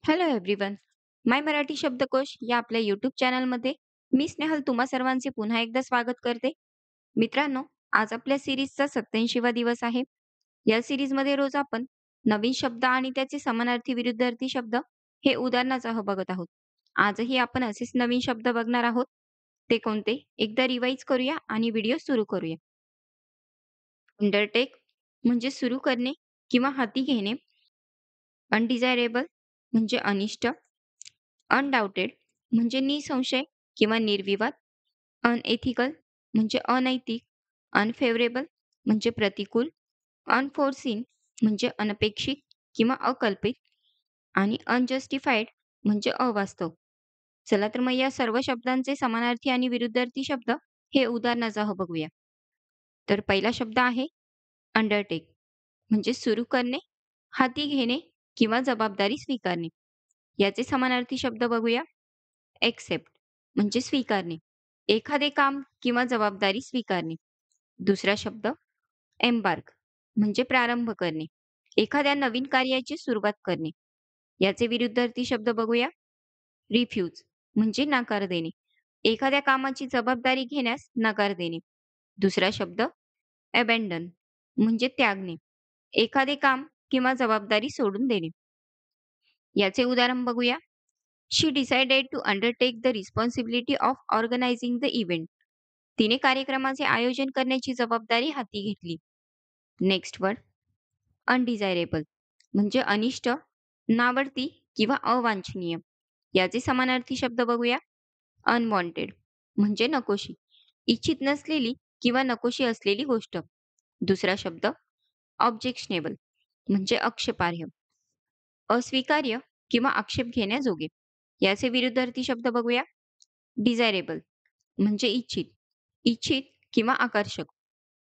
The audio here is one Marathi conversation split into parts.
Hello everyone. माय मराठी शब्दकोश या आपल्या यूट्यूब चॅनलमध्ये मी स्नेहल तुम्हा सर्वांचे पुन्हा एकदा स्वागत करते. मित्रांनो, आज आपल्या सिरीजचा 87वा दिवस आहे. या सिरीजमध्ये रोज आपण नवीन शब्द आणि त्याचे समानार्थी विरुद्धार्थी शब्द हे उदाहरणासह बघत आहोत. आजही आपण असेच नवीन शब्द बघणार आहोत. ते कोणते? एकदा रिवाइज करूया आणि व्हिडिओ सुरू करूया. अंडरटेक म्हणजे सुरू करणे किंवा हाती घेणे. अनडिझायरेबल म्हणजे अनिष्ट. अनडाउटेड म्हणजे निसंशय किंवा निर्विवाद. अनएथिकल म्हणजे अनैतिक. अनफेवरेबल म्हणजे प्रतिकूल. अनफोर्सिन म्हणजे अनपेक्षित किंवा अकल्पित. आणि अनजस्टिफाईड म्हणजे अवास्तव. चला तर मग या सर्व शब्दांचे समानार्थी आणि विरुद्धार्थी शब्द हे उदाहरणासह बघूया. तर पहिला शब्द आहे अंडरटेक म्हणजे सुरू करणे, हाती घेणे किंवा जबाबदारी स्वीकारणे. याचे समानार्थी शब्द बघूया. एक्सेप्ट म्हणजे स्वीकारणे, एखादे काम किंवा जबाबदारी स्वीकारणे. दुसरा शब्द एम्बार्क म्हणजे प्रारंभ करणे, एखाद्या नवीन कार्याची सुरुवात करणे. याचे विरुद्धार्थी शब्द बघूया. रिफ्यूज म्हणजे नकार देणे, एखाद्या कामाची जबाबदारी घेण्यास नकार देणे. दुसरा शब्द अबॅन्डन म्हणजे त्यागणे, एखादे काम किंवा जबाबदारी सोडून देणे. याचे उदाहरण बघूया. She decided to undertake the responsibility of organizing the event. तिने कार्यक्रमाचे आयोजन करण्याची जबाबदारी हाती घेतली. नेक्स्ट वर्ड अनडिझायरेबल म्हणजे अनिष्ट, नावडती किंवा अवांछनीय. याचे समानार्थी शब्द बघूया. अनवॉन्टेड म्हणजे नकोशी, इच्छित नसलेली किंवा नकोशी असलेली गोष्ट. दुसरा शब्द ऑब्जेक्शनेबल म्हणजे आक्षेपार्ह, अस्वीकार्य किंवा आक्षेप घेण्याजोगे. याचे विरुद्धार्थी शब्द बघूया. डिझायरेबल म्हणजे इच्छित, इच्छित किंवा आकर्षक.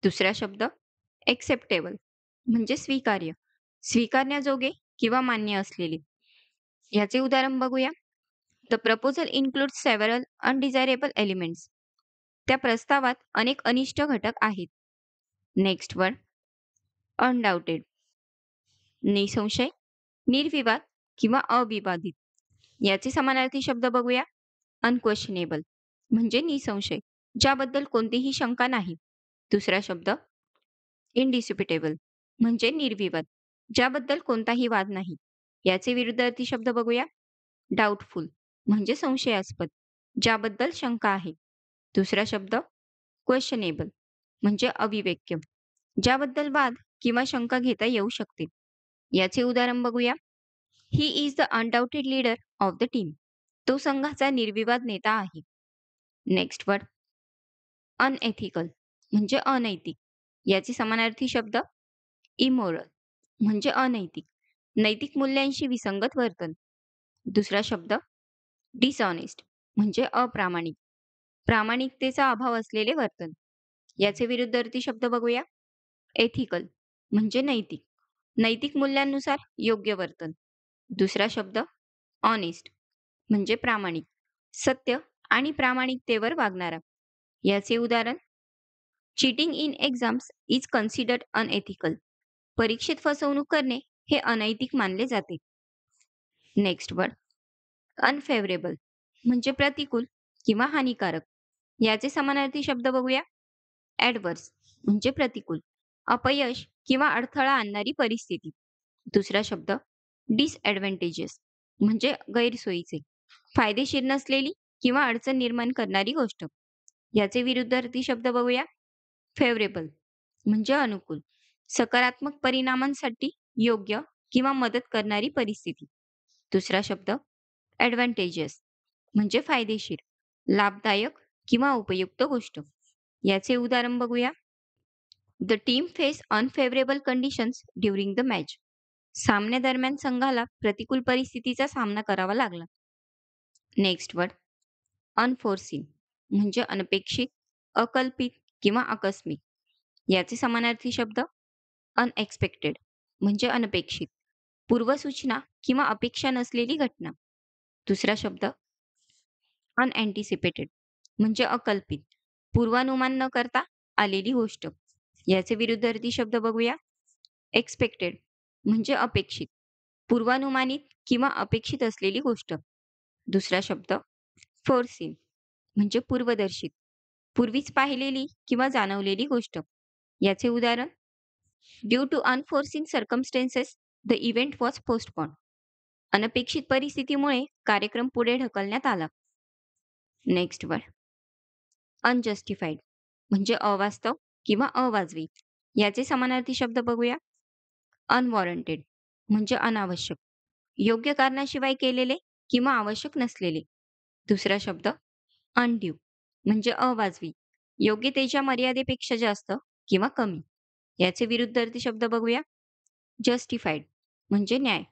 दुसरा शब्द एक्सेप्टेबल म्हणजे स्वीकार्य, स्वीकारण्याजोगे किंवा मान्य असलेले. याचे उदाहरण बघूया. The proposal include several undesirable elements. त्या प्रस्तावात अनेक अनिष्ट घटक आहेत. नेक्स्ट वर्ड अनडाउटेड निसंशय, निर्विवाद किंवा अविवादित. याचे समानार्थी शब्द बघूया. अनक्वेशनेबल म्हणजे निसंशय, ज्याबद्दल कोणतीही शंका नाही. दुसरा शब्द इनडिस्प्युटेबल म्हणजे निर्विवाद, ज्याबद्दल कोणताही वाद नाही. याचे विरुद्धार्थी शब्द बघूया. डाऊटफुल म्हणजे संशयास्पद, ज्याबद्दल शंका आहे. दुसरा शब्द क्वेश्चनेबल म्हणजे अविवेक्य, ज्याबद्दल वाद किंवा शंका घेता येऊ शकते. याचे उदाहरण बघूया. He is the undoubted leader of the team. तो संघाचा निर्विवाद नेता आहे. नेक्स्ट वर्ड अनएथिकल म्हणजे अनैतिक. याचे समानार्थी शब्द इमोरल म्हणजे अनैतिक, नैतिक मूल्यांशी विसंगत वर्तन. दुसरा शब्द डिसऑनेस्ट म्हणजे अप्रामाणिक, प्रामाणिकतेचा अभाव असलेले वर्तन. याचे विरुद्धार्थी शब्द बघूया. एथिकल म्हणजे नैतिक, नैतिक मूल्यांनुसार योग्य वर्तन. दुसरा शब्द ऑनेस्ट म्हणजे प्रामाणिक, सत्य आणि प्रामाणिकतेवर वागणारा. याचे उदाहरण cheating in exams is considered unethical. परीक्षेत फसवणूक करणे हे अनैतिक मानले जाते. नेक्स्ट वर्ड अनफेवरेबल म्हणजे प्रतिकूल किंवा हानिकारक. याचे समानार्थी शब्द बघूया. ॲडव्हर्स म्हणजे प्रतिकूल, अपयश किंवा अडथळा आणणारी परिस्थिती. दुसरा शब्द डिसएडव्हान्टेजेस म्हणजे गैरसोयीचे, फायदेशीर नसलेली किंवा अडचण निर्माण करणारी गोष्ट. याचे विरुद्धार्थी शब्द बघूया. फेवरेबल म्हणजे अनुकूल, सकारात्मक परिणामांसाठी योग्य किंवा मदत करणारी परिस्थिती. दुसरा शब्द ॲडव्हान्टेजेस म्हणजे फायदेशीर, लाभदायक किंवा उपयुक्त गोष्ट. याचे उदाहरण बघूया. The team face unfavourable conditions during the match. सामन्यादरम्यान संघाला प्रतिकूल परिस्थितीचा सामना करावा लागला. नेक्स्ट वर्ड अनफोर्सिन म्हणजे अनपेक्षित, अकल्पित किंवा आकस्मिक. याचे समानार्थी शब्द अनएक्सपेक्टेड म्हणजे अनपेक्षित, पूर्वसूचना किंवा अपेक्षा नसलेली घटना. दुसरा शब्द अनएंटिसिपेटेड म्हणजे अकल्पित, पूर्वानुमान न करता आलेली गोष्ट. याचे विरुद्धार्थी शब्द बघूया. एक्सपेक्टेड म्हणजे अपेक्षित, पूर्वानुमानित किंवा अपेक्षित असलेली गोष्ट. दुसरा शब्द फोरसीन म्हणजे पूर्वदर्शित, पूर्वीच पाहिलेली किंवा जाणवलेली गोष्ट. याचे उदाहरण due to unforeseen circumstances the event was postpone. अनपेक्षित परिस्थितीमुळे कार्यक्रम पुढे ढकलण्यात आला. नेक्स्ट वर अनजस्टिफाईड म्हणजे अवास्तव किंवा अवाजवी. याचे समानार्थी शब्द बघूया. अनवॉरंटेड म्हणजे अनावश्यक, योग्य कारणाशिवाय केलेले किंवा आवश्यक नसलेले. दुसरा शब्द अनड्यू म्हणजे अवाजवी, योग्यतेच्या मर्यादेपेक्षा जास्त किंवा कमी. याचे विरुद्धार्थी शब्द बघूया. जस्टिफाईड म्हणजे न्याय,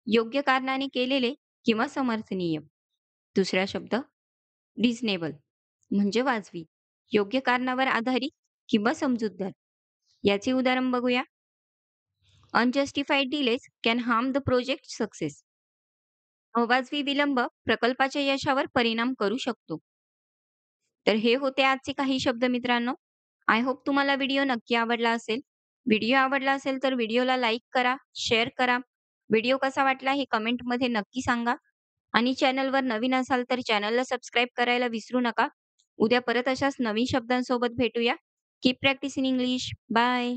योग्य कारणाने केलेले किंवा समर्थनीय. दुसरा शब्द रिझनेबल म्हणजे वाजवी, योग्य कारणावर आधारित किंवा समजूतदार. याचे उदाहरण बघूया. Unjustified delays can harm the project success. अवाजवी विलंब प्रकल्पाच्या यशावर परिणाम करू शकतो. तर हे होते आजचे काही शब्द मित्रांनो. आय होप तुम्हाला व्हिडिओ नक्की आवडला असेल. व्हिडिओ आवडला असेल तर व्हिडिओला लाईक करा, शेअर करा. व्हिडिओ कसा वाटला हे कमेंटमध्ये नक्की सांगा. आणि चॅनलवर नवीन असाल तर चॅनलला सबस्क्राईब करायला विसरू नका. उद्या परत अशाच नवीन शब्दांसोबत भेटूया. Keep practising English. बाय.